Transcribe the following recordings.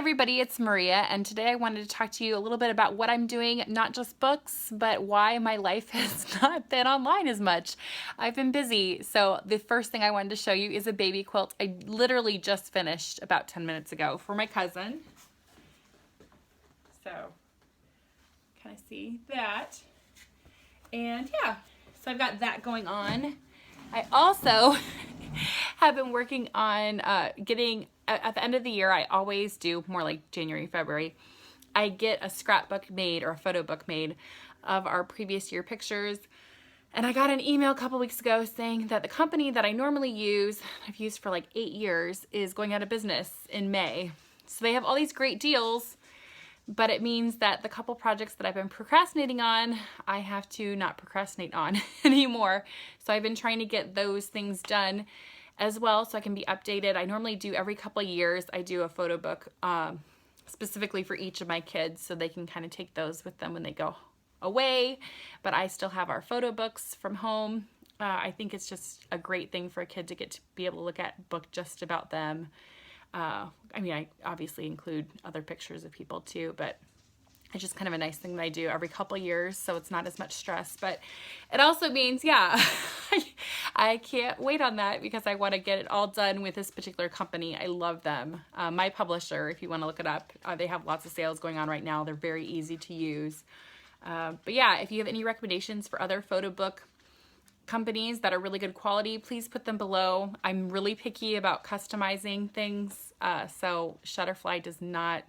everybody, it's Maria, and today I wanted to talk to you a little bit about what I'm doing, not just books, but why my life has not been online as much. I've been busy, so the first thing I wanted to show you is a baby quilt I literally just finished about 10 minutes ago for my cousin. So, kind of see that. And yeah, so I've got that going on. I also have been working on getting, at the end of the year, I always do, more like January, February, I get a scrapbook made or a photo book made of our previous year pictures. And I got an email a couple weeks ago saying that the company that I normally use, I've used for like 8 years, is going out of business in May. So they have all these great deals, but it means that the couple projects that I've been procrastinating on, I have to not procrastinate on anymore. So I've been trying to get those things done as well so I can be updated. I normally do every couple of years, I do a photo book specifically for each of my kids so they can kind of take those with them when they go away. But I still have our photo books from home. I think it's just a great thing for a kid to get to be able to look at a book just about them. I mean, I obviously include other pictures of people too, but it's just kind of a nice thing that I do every couple years, so it's not as much stress. But it also means, yeah, I can't wait on that because I want to get it all done with this particular company. I love them. My publisher, if you want to look it up, they have lots of sales going on right now. They're very easy to use. But yeah, if you have any recommendations for other photo book companies that are really good quality, please put them below. I'm really picky about customizing things, so Shutterfly does not,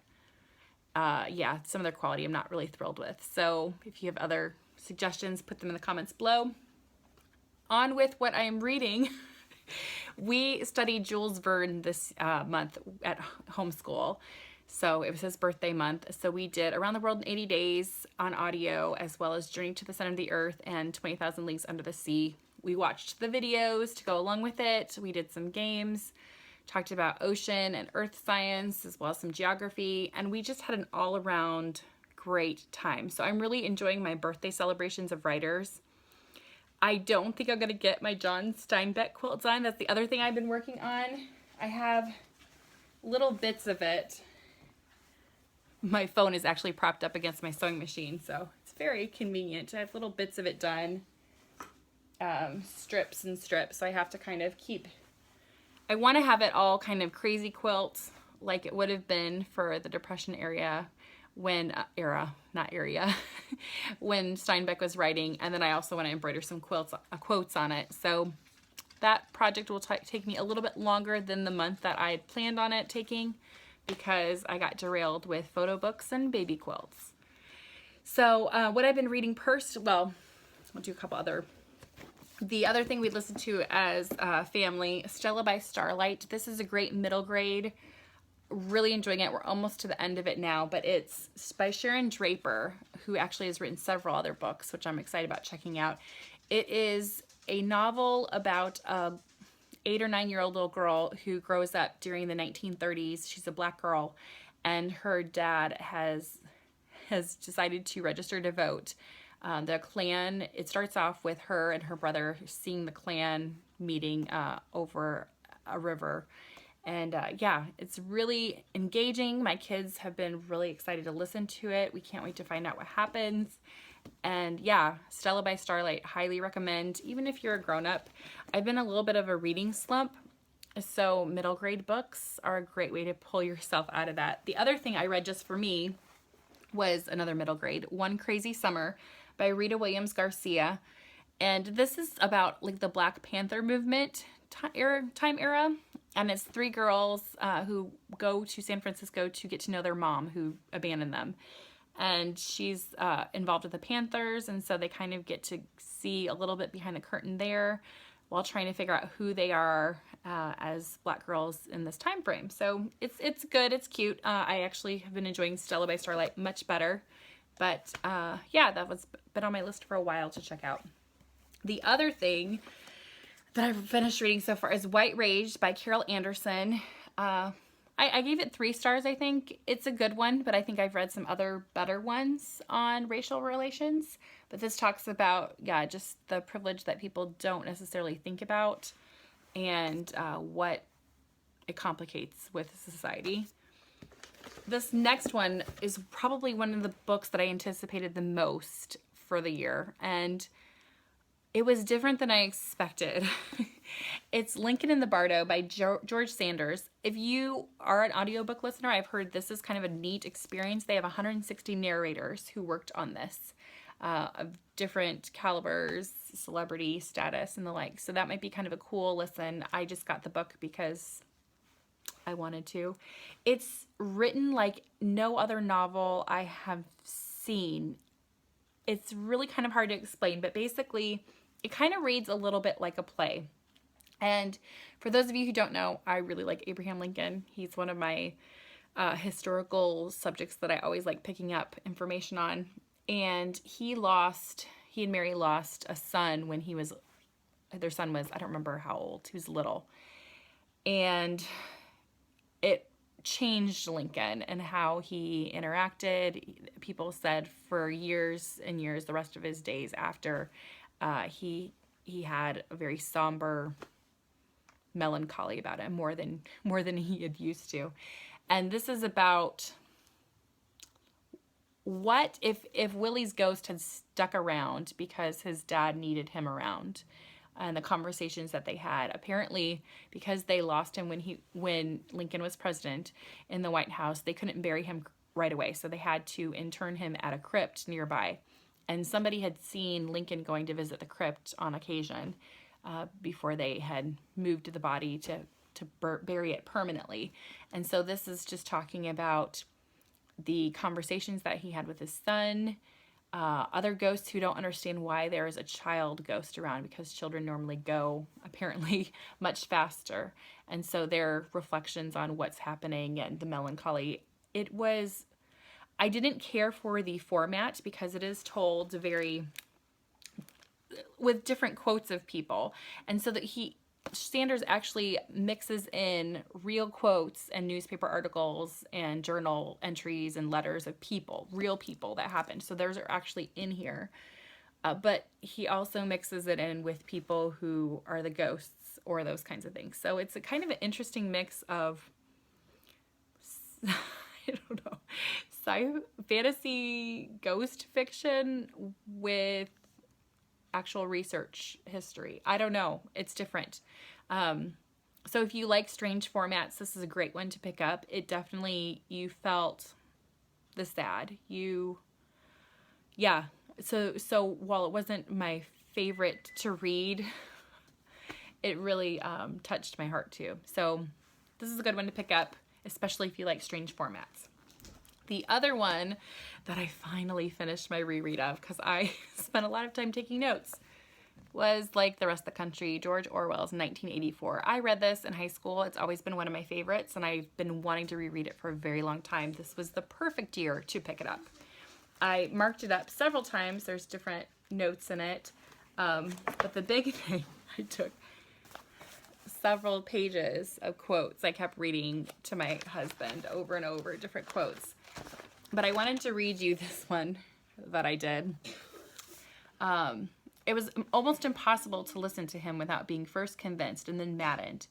yeah, some of their quality I'm not really thrilled with. So if you have other suggestions, put them in the comments below. On with what I am reading. We studied Jules Verne this month at homeschool. So it was his birthday month. So we did Around the World in 80 Days on audio, as well as Journey to the Center of the Earth and 20,000 Leagues Under the Sea. We watched the videos to go along with it. We did some games, talked about ocean and earth science, as well as some geography. And we just had an all-around great time. So I'm really enjoying my birthday celebrations of writers. I don't think I'm going to get my John Steinbeck quilt done. That's the other thing I've been working on. I have little bits of it. My phone is actually propped up against my sewing machine, so it's very convenient. I have little bits of it done, strips and strips, so I have to kind of keep, I want to have it all kind of crazy quilts like it would have been for the Depression era when, when Steinbeck was writing, and then I also want to embroider some quotes on it. So that project will take me a little bit longer than the month that I had planned on it taking, because I got derailed with photo books and baby quilts. So what I've been reading first, well, I'll do a couple other. The other thing we listened to as a family, Stella by Starlight. This is a great middle grade. Really enjoying it. We're almost to the end of it now, but it's by Sharon Draper, who actually has written several other books, which I'm excited about checking out. It is a novel about a 8 or 9-year-old little girl who grows up during the 1930s. She's a black girl, and her dad has decided to register to vote. The Klan, it starts off with her and her brother seeing the Klan meeting over a river. And yeah, it's really engaging. My kids have been really excited to listen to it. We can't wait to find out what happens. And yeah, Stella by Starlight, highly recommend, even if you're a grown-up. I've been a little bit of a reading slump, so middle grade books are a great way to pull yourself out of that. The other thing I read just for me was another middle grade, One Crazy Summer by Rita Williams Garcia. And this is about like the Black Panther movement time era. And it's 3 girls who go to San Francisco to get to know their mom who abandoned them. And she's involved with the Panthers, and so they kind of get to see a little bit behind the curtain there while trying to figure out who they are as black girls in this time frame. So it's good, it's cute. I actually have been enjoying Stella by Starlight much better. But yeah, that was been on my list for a while to check out. The other thing that I've finished reading so far is White Rage by Carol Anderson. I gave it 3 stars, I think. It's a good one, but I think I've read some other better ones on racial relations. But this talks about, yeah, just the privilege that people don't necessarily think about and what it complicates with society. this next one is probably one of the books that I anticipated the most for the year, and it was different than I expected. It's Lincoln in the Bardo by George Sanders. If you are an audiobook listener, I've heard this is kind of a neat experience. They have 160 narrators who worked on this, of different calibers, celebrity status, and the like. So that might be kind of a cool listen. I just got the book because I wanted to. It's written like no other novel I have seen. It's really kind of hard to explain, but basically it kind of reads a little bit like a play. And for those of you who don't know, I really like Abraham Lincoln. He's one of my historical subjects that I always like picking up information on. And he and Mary lost a son when their son was, I don't remember how old, he was little. And it changed Lincoln and how he interacted. People said for years and years, the rest of his days after, he had a very somber melancholy about him, more than he had used to. And this is about what if Willie's ghost had stuck around because his dad needed him around, and the conversations that they had. Apparently, because they lost him when Lincoln was president in the White House, they couldn't bury him right away, so they had to intern him at a crypt nearby. And somebody had seen Lincoln going to visit the crypt on occasion, before they had moved the body to bury it permanently. And so this is just talking about the conversations that he had with his son, other ghosts who don't understand why there is a child ghost around, because children normally go apparently much faster. And so their reflections on what's happening and the melancholy. I didn't care for the format because it is told with different quotes of people. And so that Sanders actually mixes in real quotes and newspaper articles and journal entries and letters of real people that happened. So those are actually in here. But he also mixes it in with people who are the ghosts or those kinds of things. So it's a kind of an interesting mix of, I don't know, fantasy ghost fiction with actual research history. I don't know. It's different. So if you like strange formats, this is a great one to pick up. It definitely, you felt the sad. So while it wasn't my favorite to read, it really touched my heart too. So this is a good one to pick up, especially if you like strange formats. The other one that I finally finished my reread of, because I spent a lot of time taking notes, was Like the Rest of the Country, George Orwell's 1984. I read this in high school. It's always been one of my favorites, and I've been wanting to reread it for a very long time. This was the perfect year to pick it up. I marked it up several times. There's different notes in it. But the big thing, I took several pages of quotes. I kept reading to my husband over and over, different quotes. But I wanted to read you this one that I did. It was almost impossible to listen to him without being first convinced and then maddened.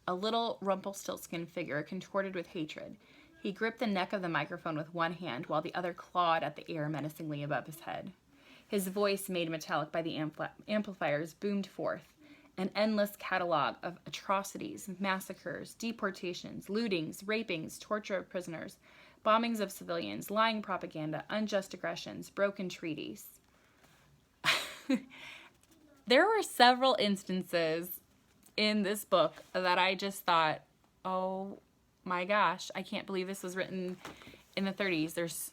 A little Rumpelstiltskin figure contorted with hatred. He gripped the neck of the microphone with one hand while the other clawed at the air menacingly above his head. His voice, made metallic by the amplifiers, boomed forth. An endless catalog of atrocities, massacres, deportations, lootings, rapings, torture of prisoners, bombings of civilians, lying propaganda, unjust aggressions, broken treaties. There were several instances in this book that I just thought, oh my gosh, I can't believe this was written in the 30s. There's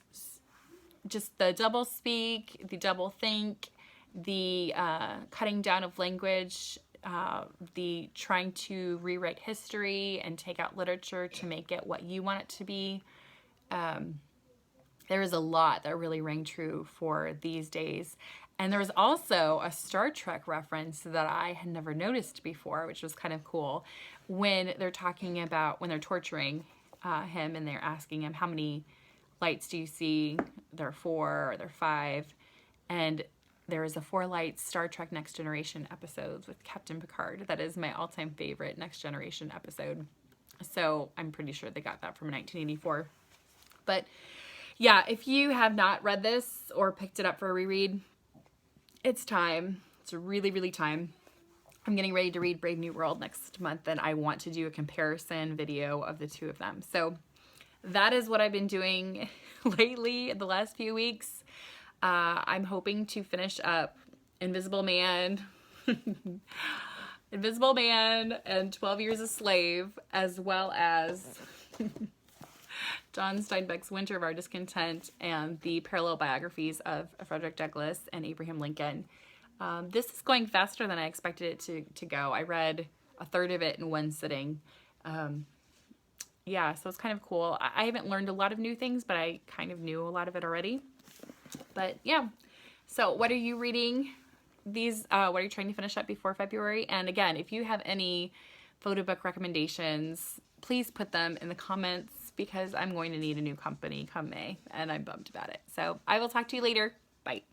just the double speak, the double think, the cutting down of language, the trying to rewrite history and take out literature to make it what you want it to be. There was a lot that really rang true for these days. And there was also a Star Trek reference that I had never noticed before, which was kind of cool. When they're talking about, when they're torturing him and they're asking him, how many lights do you see? There are 4 or there are 5. And there is a 4 lights Star Trek Next Generation episodes with Captain Picard. That is my all-time favorite Next Generation episode. So I'm pretty sure they got that from 1984. But yeah, if you have not read this or picked it up for a reread, it's time. It's really, really time. I'm getting ready to read Brave New World next month, and I want to do a comparison video of the two of them. So that is what I've been doing lately the last few weeks. I'm hoping to finish up Invisible Man, Invisible Man and 12 Years a Slave, as well as John Steinbeck's Winter of Our Discontent and the parallel biographies of Frederick Douglass and Abraham Lincoln. This is going faster than I expected it to go. I read a third of it in one sitting. Yeah, so it's kind of cool. I haven't learned a lot of new things, but I kind of knew a lot of it already. But yeah, so what are you reading? What are you trying to finish up before February? And again, if you have any photo book recommendations, please put them in the comments because I'm going to need a new company come May, and I'm bummed about it. So I will talk to you later. Bye.